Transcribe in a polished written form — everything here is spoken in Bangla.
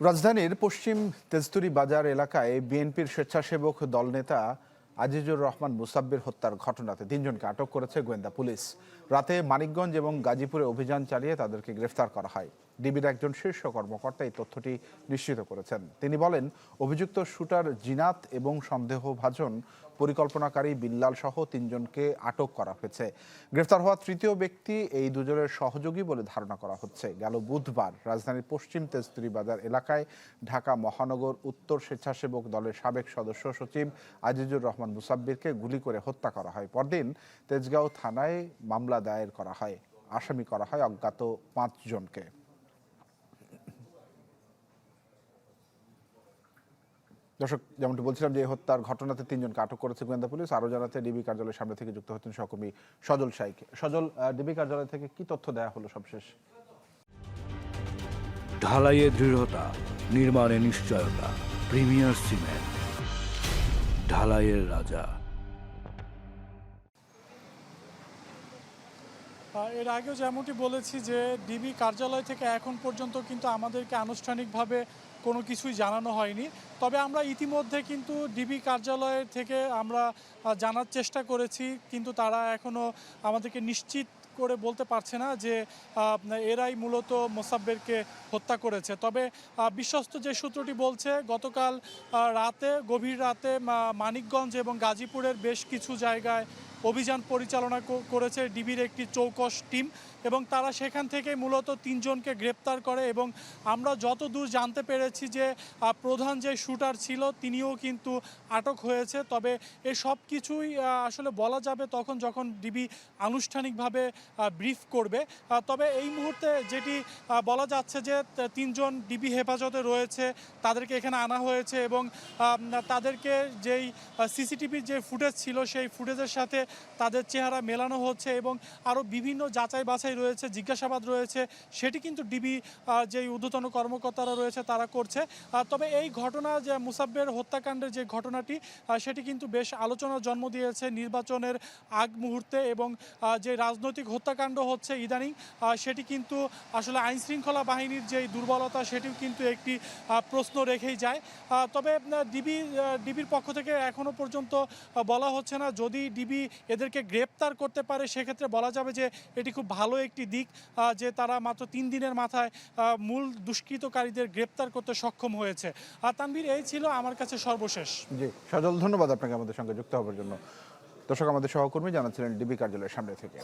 রাজধানীর পশ্চিম তেজতুরী বাজার এলাকায় বিএনপির স্বেচ্ছাসেবক দলনেতা আজিজুর রহমান মুসাব্বির হত্যার ঘটনাতে ৩ জনকে আটক করেছে গোয়েন্দা পুলিশ। রাতে মানিকগঞ্জ এবং গাজীপুরে অভিযান চালিয়ে তাদেরকে গ্রেফতার করা হয়। ডিবির একজন শীর্ষ কর্মকর্তা এই তথ্যটি নিশ্চিত করেছেন। তিনি বলেন, অভিযুক্ত শুটার জিনাত এবং সন্দেহভাজন পরিকল্পনাকারী বিল্লাল সহ ৩ জনকে আটক করা হয়েছে। গ্রেফতার হওয়া তৃতীয় ব্যক্তি এই দুজনের সহযোগী বলে ধারণা করা হচ্ছে। গেল বুধবার রাজধানীর পশ্চিম তেজতুরী বাজার এলাকায় ঢাকা মহানগর উত্তর স্বেচ্ছাসেবক দলের সাবেক সদস্য সচিব আজিজুর রহমান মুসাব্বিরকে গুলি করে হত্যা করা হয়। পরদিন তেজগাঁও থানায় মামলা দায়ের করা হয়। আসামি করা হয় অজ্ঞাত ৫ জনকে। দর্শক, যেমনটি বলছিলাম যে হত্যার ঘটনাতে ৩ জনকে আটক করেছে গোয়েন্দা পুলিশ। আরো জানাতে ডিবি কার্যালয়ের সামনে থেকে যুক্ত হচ্ছেন সহকর্মী সজল শাইক। সজল, ডিবি কার্যালয় থেকে কি তথ্য দেয়া হলো সবশেষ? ঢালাইয়ে দৃঢ়তা, নির্মাণে নিশ্চয়তা, প্রিমিয়ার সিমেন্ট, ঢালাইয়ের রাজা। এর আগেও যেমনটি বলেছি যে ডিবি কার্যালয় থেকে এখন পর্যন্ত কিন্তু আমাদেরকে আনুষ্ঠানিকভাবে কোনো কিছুই জানানো হয়নি। তবে আমরা ইতিমধ্যে কিন্তু ডিবি কার্যালয় থেকে আমরা জানার চেষ্টা করেছি, কিন্তু তারা এখনও আমাদেরকে নিশ্চিত করে বলতে পারছে না যে এরাই মূলত মোসাব্বেরকে হত্যা করেছে। তবে বিশ্বস্ত যে সূত্রটি বলছে, গতকাল গভীর রাতে মানিকগঞ্জ এবং গাজীপুরের বেশ কিছু জায়গায় অভিযান পরিচালনা করেছে ডিবির একটি চৌকস টিম, এবং তারা সেখান থেকে মূলত ৩ জনকে গ্রেপ্তার করে। এবং আমরা যতদূর জানতে পেরেছি যে প্রধান যে শুটার ছিল তিনিও কিন্তু আটক হয়েছে। তবে এই সব কিছুই আসলে বলা যাবে তখন যখন ডিবি আনুষ্ঠানিকভাবে ব্রিফ করবে। তবে এই মুহূর্তে যেটি বলা যাচ্ছে যে ৩ জন ডিবি হেফাজতে রয়েছে, তাদেরকে এখানে আনা হয়েছে এবং তাদেরকে যেই সিসিটিভির যে ফুটেজ ছিল সেই ফুটেজের সাথে তাদের চেহারা মেলানো হচ্ছে এবং আরও বিভিন্ন যাচাই বাছাই রয়েছে, জিজ্ঞাসাবাদ রয়েছে, সেটি কিন্তু ডিবি যেই ঊর্ধ্বতন কর্মকর্তারা রয়েছে তারা করছে। তবে এই ঘটনা যে মুসাব্বের হত্যাকাণ্ডের যে ঘটনাটি, সেটি কিন্তু বেশ আলোচনার জন্ম দিয়েছে নির্বাচনের আগ মুহূর্তে, এবং যে রাজনৈতিক হত্যাকাণ্ড হচ্ছে ইদানিং, সেটি কিন্তু আসলে আইনশৃঙ্খলা বাহিনীর যেই দুর্বলতা সেটিও কিন্তু একটি প্রশ্ন রেখেই যায়। তবে ডিবির পক্ষ থেকে এখনও পর্যন্ত বলা হচ্ছে না। যদি ডিবি এদেরকে গ্রেপ্তার করতে পারে সেক্ষেত্রে বলা যাবে যে এটি খুব ভালো একটি দিক, যে তারা মাত্র ৩ দিনের মাথায় মূল দুষ্কৃতকারীদের গ্রেপ্তার করতে সক্ষম হয়েছে। তানভীর, এই ছিল আমার কাছে সর্বশেষ। জি সজল, ধন্যবাদ আপনাকে আমাদের সঙ্গে যুক্ত হওয়ার জন্য। দর্শক, আমাদের সহকর্মী জানাচ্ছিলেন ডিবি কার্যালয়ের সামনে থেকে।